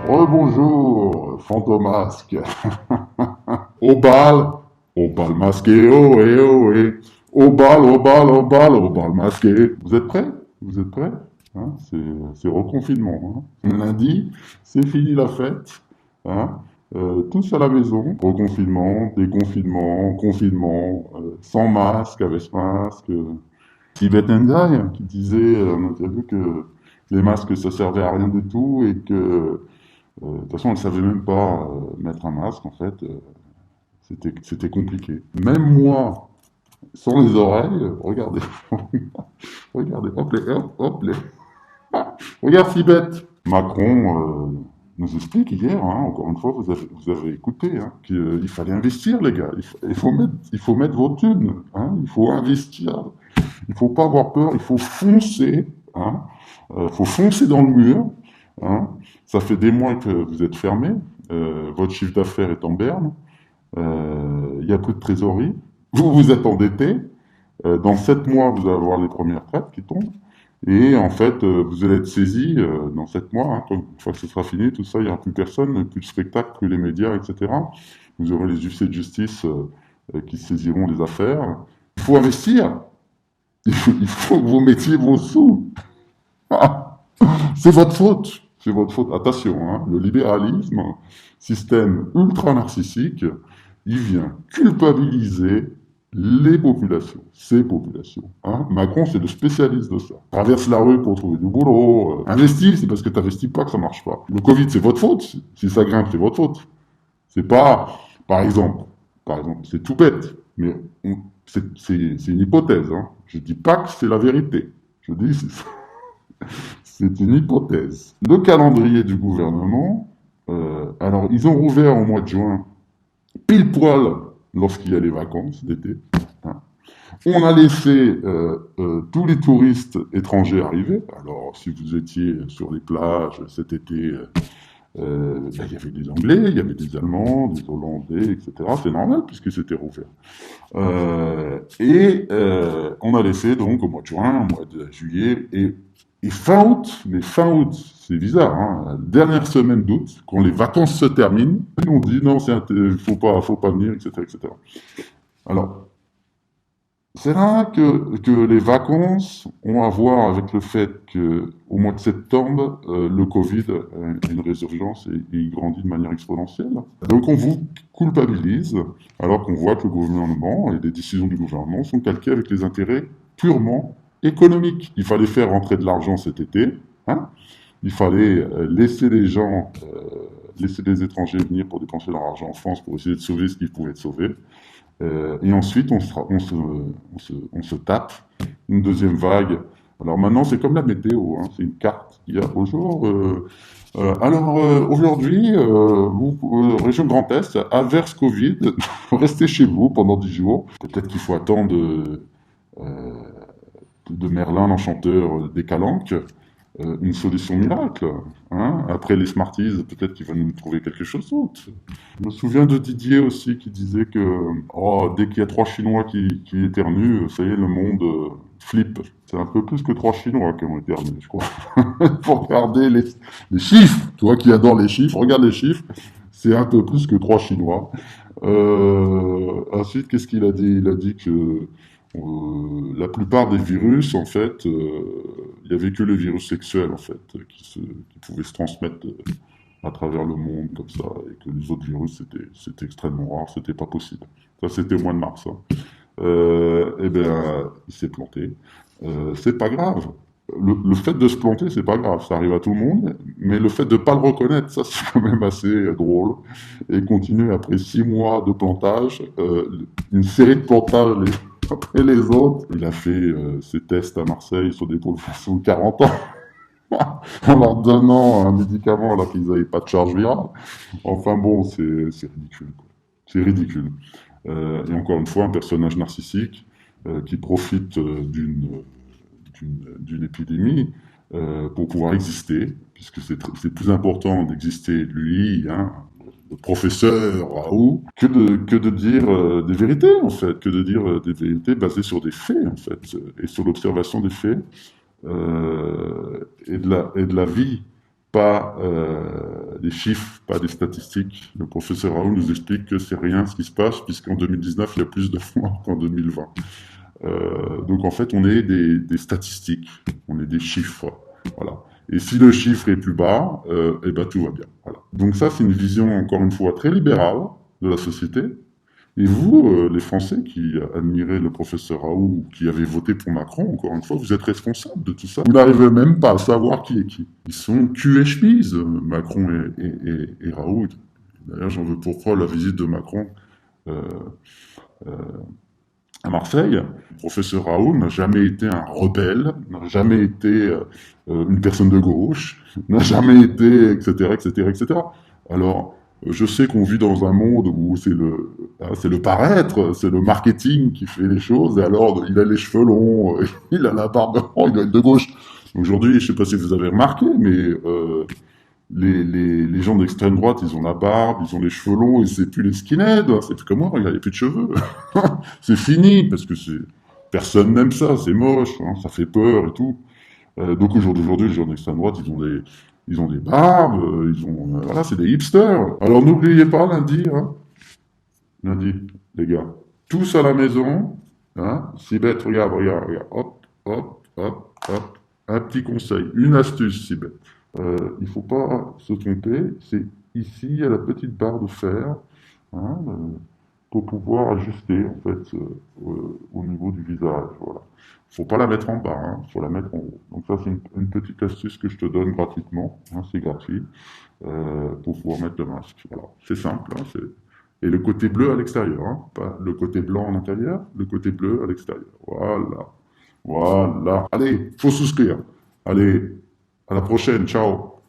Rebonjour, Fantomasque. Au bal masqué, oh, au bal masqué. Vous êtes prêts? Vous êtes prêts? Hein, c'est reconfinement. Hein. Lundi, c'est fini la fête. Hein. Tous à la maison. Reconfinement, déconfinement, confinement, sans masque, avec masque. Tibet Ndiaye qui disait en interview que les masques ça servait à rien du tout et que de toute façon, elle ne savait même pas mettre un masque, en fait. C'était compliqué. Même moi, sans les oreilles, regardez. Regardez, hop les. Regarde si bête. Macron nous explique hier, hein, encore une fois, vous avez écouté, hein, qu'il fallait investir, les gars. Il faut mettre vos thunes. Hein, il faut investir. Il ne faut pas avoir peur. Il faut foncer. Hein, faut foncer dans le mur. Hein. Ça fait des mois que vous êtes fermé, votre chiffre d'affaires est en berne, il n'y a plus de trésorerie, vous vous êtes endetté, dans 7 mois vous allez avoir les premières traites qui tombent, et en fait vous allez être saisi dans 7 mois, hein, une fois que ce sera fini, tout ça, il n'y aura plus personne, plus de spectacle, plus les médias, etc. Vous aurez les huissiers de justice qui saisiront les affaires. Il faut investir, il faut que vous mettiez vos sous. C'est votre faute. C'est votre faute. Attention, hein, le libéralisme, système ultra narcissique, il vient culpabiliser les populations, ces populations. Hein. Macron, c'est le spécialiste de ça. Traverse la rue pour trouver du boulot. Investir, c'est parce que tu n'investis pas que ça marche pas. Le Covid, c'est votre faute. Si ça grimpe, c'est votre faute. C'est pas, par exemple, c'est tout bête, mais c'est une hypothèse. Hein. Je dis pas que c'est la vérité. Je dis c'est une hypothèse. Le calendrier du gouvernement, alors ils ont rouvert au mois de juin, pile poil lorsqu'il y a les vacances d'été. Hein. On a laissé tous les touristes étrangers arriver. Alors si vous étiez sur les plages cet été, il y avait des Anglais, il y avait des Allemands, des Hollandais, etc. C'est normal puisque c'était rouvert. On a laissé donc au mois de juin, au mois de juillet et fin août, mais fin août, c'est bizarre, hein, la dernière semaine d'août, quand les vacances se terminent, on dit non, faut pas venir, etc., etc. Alors, c'est là que les vacances ont à voir avec le fait que au mois de septembre, le Covid a une résurgence et il grandit de manière exponentielle. Donc on vous culpabilise, alors qu'on voit que le gouvernement et les décisions du gouvernement sont calquées avec les intérêts purement économiques. Il fallait faire rentrer de l'argent cet été, hein. Il fallait laisser les gens, laisser les étrangers venir pour dépenser leur argent en France pour essayer de sauver ce qu'ils pouvaient sauver. Et ensuite, on se tape une deuxième vague. Alors maintenant, c'est comme la météo, hein, c'est une carte qu'il y a au jour. Aujourd'hui, région Grand Est, averse Covid, restez chez vous pendant 10 jours. Peut-être qu'il faut attendre de Merlin, l'enchanteur des Calanques, une solution miracle. Hein. Après les Smarties, peut-être qu'il va nous trouver quelque chose d'autre. Je me souviens de Didier aussi qui disait que dès qu'il y a 3 Chinois qui éternuent, ça y est, le monde flippe. C'est un peu plus que 3 Chinois qui ont éternué, je crois. Il faut regarder les chiffres. Toi qui adore les chiffres, regarde les chiffres. C'est un peu plus que 3 Chinois. Ensuite, qu'est-ce qu'il a dit? Il a dit que la plupart des virus, en fait, il n'y avait que le virus sexuel, en fait, qui pouvait se transmettre à travers le monde comme ça, et que les autres virus, c'était extrêmement rare, c'était pas possible. Ça, c'était au mois de mars. Hein. Eh bien, il s'est planté. C'est pas grave. Le fait de se planter, c'est pas grave, ça arrive à tout le monde, mais le fait de pas le reconnaître, ça c'est quand même assez drôle. Et continuer après 6 mois de plantage, une série de plantages après les autres. Il a fait ses tests à Marseille sur des populations de 40 ans, en leur donnant un médicament alors qu'ils n'avaient pas de charge virale. Enfin bon, c'est ridicule, quoi. C'est ridicule. Et encore une fois, un personnage narcissique qui profite d'une épidémie pour pouvoir exister, puisque c'est plus important d'exister lui, hein, le professeur Raoult, que de dire des vérités, en fait, que de dire des vérités basées sur des faits, en fait, et sur l'observation des faits et de la vie pas des chiffres, pas des statistiques. Le professeur Raoult nous explique que c'est rien ce qui se passe, puisqu'en 2019, il y a plus de morts qu'en 2020. Donc en fait, on est des statistiques, on est des chiffres. Voilà. Et si le chiffre est plus bas, eh ben tout va bien. Voilà. Donc ça, c'est une vision, encore une fois, très libérale de la société. Et vous, les Français qui admiraient le professeur Raoult, qui avez voté pour Macron, encore une fois, vous êtes responsables de tout ça. Vous n'arrivez même pas à savoir qui est qui. Ils sont cul et chemise, Macron et Raoult. D'ailleurs, j'en veux pour preuve la visite de Macron euh, euh, à Marseille. Le professeur Raoult n'a jamais été un rebelle, n'a jamais été une personne de gauche, n'a jamais été, etc., etc., etc. Alors, je sais qu'on vit dans un monde où c'est le paraître, c'est le marketing qui fait les choses, et alors il a les cheveux longs, il a la barbe, il doit être de gauche. Aujourd'hui, je ne sais pas si vous avez remarqué, mais les gens d'extrême droite, ils ont la barbe, ils ont les cheveux longs, et c'est plus les skinheads, c'est plus comme moi, il n'y a plus de cheveux. C'est fini, parce que personne n'aime ça, c'est moche, hein, ça fait peur et tout. Donc aujourd'hui, les gens d'extrême droite, ils ont des barbes, voilà, c'est des hipsters. Alors n'oubliez pas lundi, hein, lundi, les gars, tous à la maison, hein, Sibeth, regarde, hop, hop, hop, hop, un petit conseil, une astuce, Sibeth. Il faut pas se tromper, c'est ici, il y a la petite barre de fer, hein, pour pouvoir ajuster en fait au niveau du visage. Voilà. Faut pas la mettre en bas, hein, faut la mettre en haut. Donc ça c'est une petite astuce que je te donne gratuitement, hein, c'est gratuit, pour pouvoir mettre le masque. Voilà, c'est simple. Hein, et le côté bleu à l'extérieur, hein, pas le côté blanc à l'intérieur, le côté bleu à l'extérieur. Voilà, voilà. Allez, faut souscrire. Allez, à la prochaine, ciao.